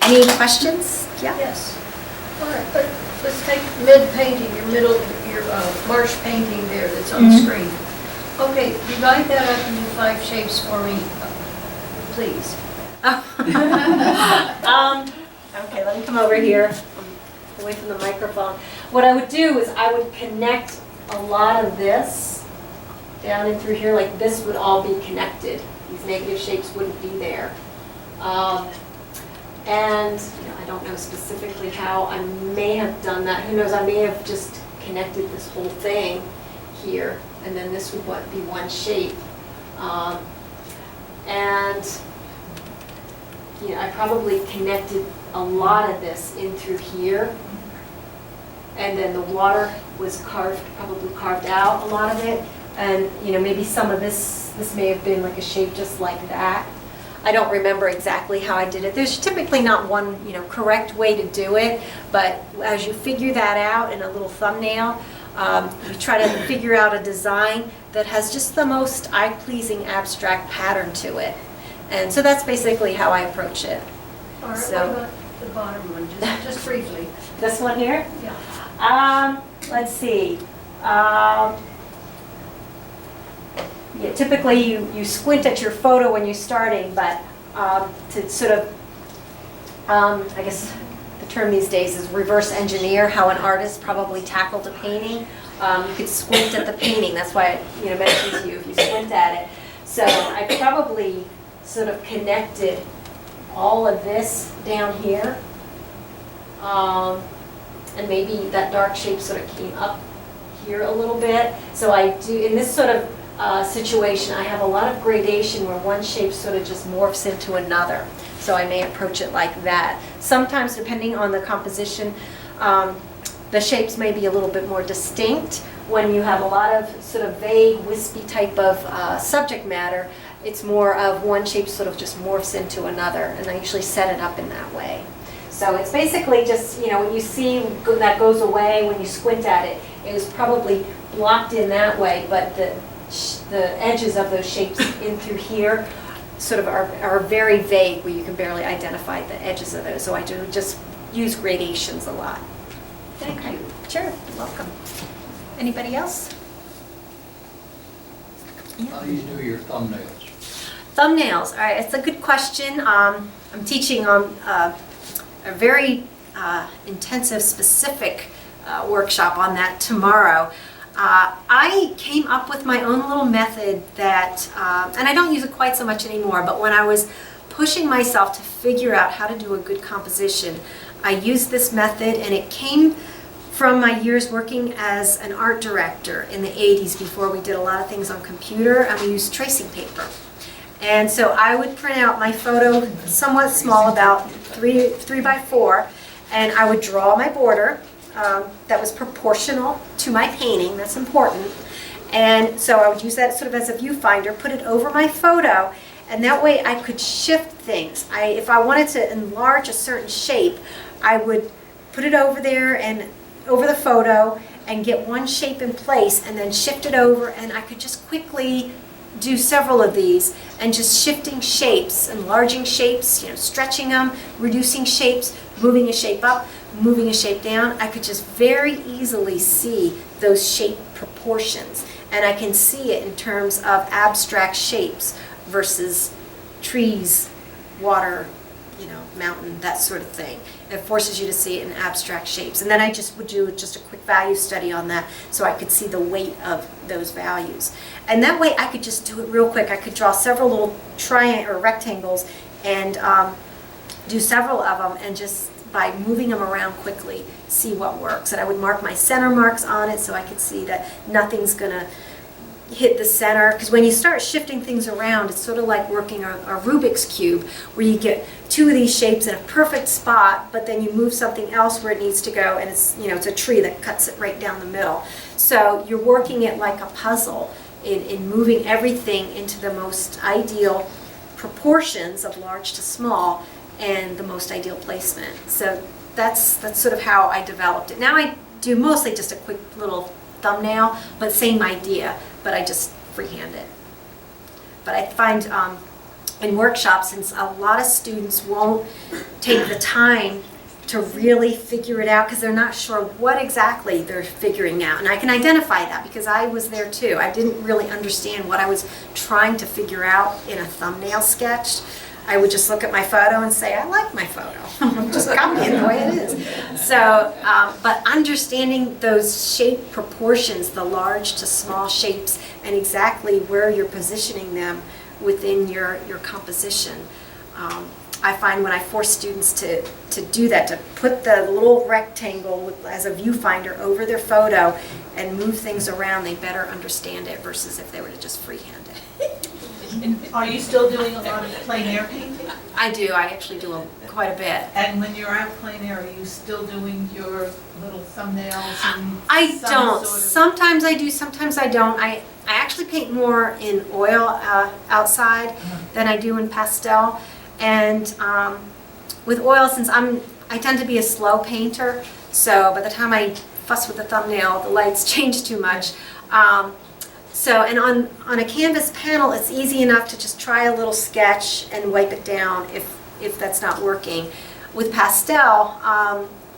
Any questions? Yeah? Yes. All right, but let's take mid-painting, your marsh painting there that's on the screen. Okay, divide that up into 5 shapes for me, please. Okay, let me come over here, away from the microphone. What I would do is I would connect a lot of this down and through here, like this would all be connected. These negative shapes wouldn't be there. And you know, I don't know specifically how I may have done that. Who knows, I may have just connected this whole thing here, and then this would be one shape. And you know, I probably connected a lot of this in through here, and then the water was probably carved out a lot of it, and you know, maybe some of this may have been like a shape just like that. I don't remember exactly how I did it. There's typically not one, you know, correct way to do it, but as you figure that out in a little thumbnail, you try to figure out a design that has just the most eye-pleasing abstract pattern to it. And so that's basically how I approach it. All right, So- what about the bottom one, just briefly? This one here? Yeah. Let's see. Yeah, typically you squint at your photo when you're starting, but to sort of, I guess the term these days is reverse engineer how an artist probably tackled a painting. You could squint at the painting. That's why I mentioned to you if you squint at it. So I probably sort of connected all of this down here, and maybe that dark shape sort of came up here a little bit. So I do, in this sort of situation, I have a lot of gradation where one shape sort of just morphs into another. So I may approach it like that. Sometimes, depending on the composition, the shapes may be a little bit more distinct. When you have a lot of sort of vague, wispy type of subject matter, it's more of one shape sort of just morphs into another, and I usually set it up in that way. So it's basically just, when you see that goes away when you squint at it, it was probably blocked in that way, but the edges of those shapes in through here sort of are very vague, where you can barely identify the edges of those. So I do just use gradations a lot. Thank you. Sure, you're welcome. Anybody else? How do you do your thumbnails? Thumbnails, all right, it's a good question. I'm teaching on a very intensive, specific workshop on that tomorrow. I came up with my own little method that, and I don't use it quite so much anymore, but when I was pushing myself to figure out how to do a good composition, I used this method, and it came from my years working as an art director in the 80s, before we did a lot of things on computer, and we used tracing paper. And so I would print out my photo, somewhat small, about 3 by 4, and I would draw my border that was proportional to my painting. That's important. And so I would use that sort of as a viewfinder, put it over my photo, and that way I could shift things. If I wanted to enlarge a certain shape, I would put it over there and over the photo and get one shape in place and then shift it over, and I could just quickly do several of these, and just shifting shapes, enlarging shapes, stretching them, reducing shapes, moving a shape up, moving a shape down. I could just very easily see those shape proportions, and I can see it in terms of abstract shapes versus trees, water, mountain, that sort of thing. It forces you to see it in abstract shapes. And then I just would do just a quick value study on that, so I could see the weight of those values. And that way I could just do it real quick. I could draw several little rectangles and do several of them, and just by moving them around quickly, see what works. And I would mark my center marks on it so I could see that nothing's gonna hit the center, because when you start shifting things around, it's sort of like working a Rubik's Cube, where you get 2 of these shapes in a perfect spot, but then you move something else where it needs to go, and it's it's a tree that cuts it right down the middle. So you're working it like a puzzle in moving everything into the most ideal proportions of large to small and the most ideal placement. So that's sort of how I developed it. Now I do mostly just a quick little thumbnail, but same idea, but I just freehand it. But I find in workshops, since a lot of students won't take the time to really figure it out because they're not sure what exactly they're figuring out. And I can identify that because I was there too. I didn't really understand what I was trying to figure out in a thumbnail sketch. I would just look at my photo and say, I like my photo. I'm just copying the way it is. So, but understanding those shape proportions, the large to small shapes, and exactly where you're positioning them within your composition. I find when I force students to do that, to put the little rectangle as a viewfinder over their photo and move things around, they better understand it versus if they were to just freehand it. Are you still doing a lot of plein air painting? I do. I actually do quite a bit. And when you're out plein air, are you still doing your little thumbnails and I some don't. sort of- Sometimes I do, sometimes I don't. I actually paint more in oil outside than I do in pastel. And with oil, since I tend to be a slow painter, so by the time I fuss with the thumbnail, the lights change too much. And on a canvas panel, it's easy enough to just try a little sketch and wipe it down if that's not working. With pastel,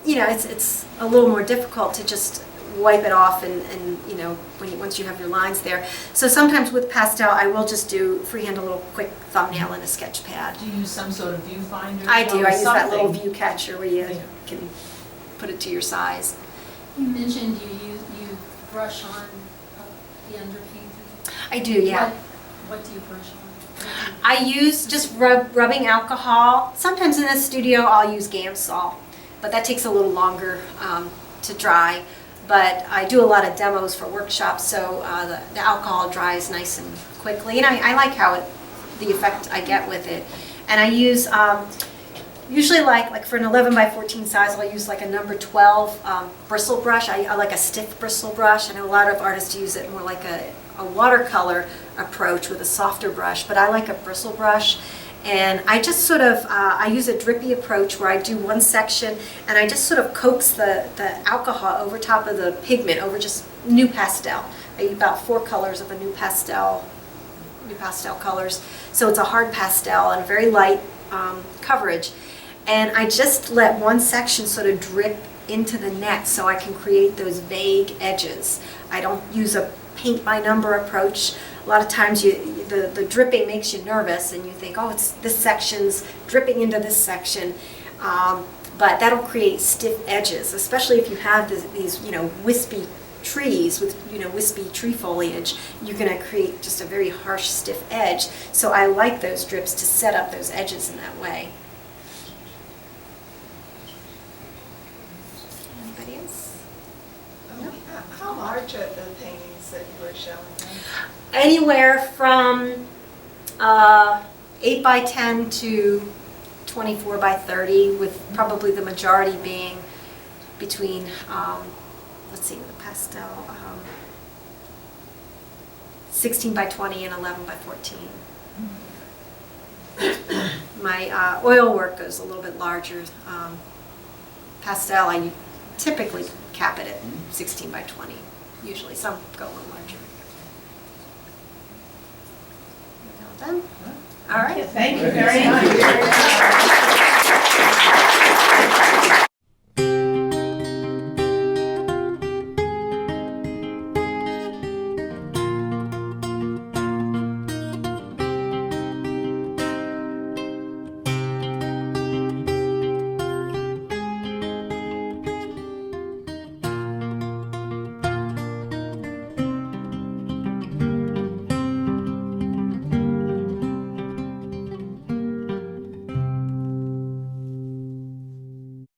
it's a little more difficult to just wipe it off and once you have your lines there. So sometimes with pastel, I will just do freehand a little quick thumbnail in a sketch pad. Do you use some sort of viewfinder? I do. I use that little something? view catcher where you can put it to your size. You mentioned you brush on the underpainting. I do, yeah. What do you brush on? I use just rubbing alcohol. Sometimes in the studio I'll use Gamsol, but that takes a little longer to dry. But I do a lot of demos for workshops, so the alcohol dries nice and quickly. And I like the effect I get with it. And I use, usually like for an 11 by 14 size, I'll use like a number 12 bristle brush. I like a stiff bristle brush. I know a lot of artists use it more like a watercolor approach with a softer brush, but I like a bristle brush. And I just sort of, I use a drippy approach where I do one section and I just sort of coax the alcohol over top of the pigment, over just new pastel. I use about 4 colors of a new pastel colors. So it's a hard pastel and a very light coverage. And I just let one section sort of drip into the net so I can create those vague edges. I don't use a paint by number approach. A lot of times the dripping makes you nervous and you think, oh, it's this section's dripping into this section. But that'll create stiff edges, especially if you have these wispy trees with wispy tree foliage. You're going to create just a very harsh, stiff edge. So I like those drips to set up those edges in that way. Anybody else? How large are the paintings that you were showing them? Anywhere from 8 by 10 to 24 by 30, with probably the majority being between, let's see, the pastel, 16 by 20 and 11 by 14. My oil work goes a little bit larger. Pastel, I typically cap it at 16 by 20. Usually, some go a little larger. Done? All right. Thank you very much.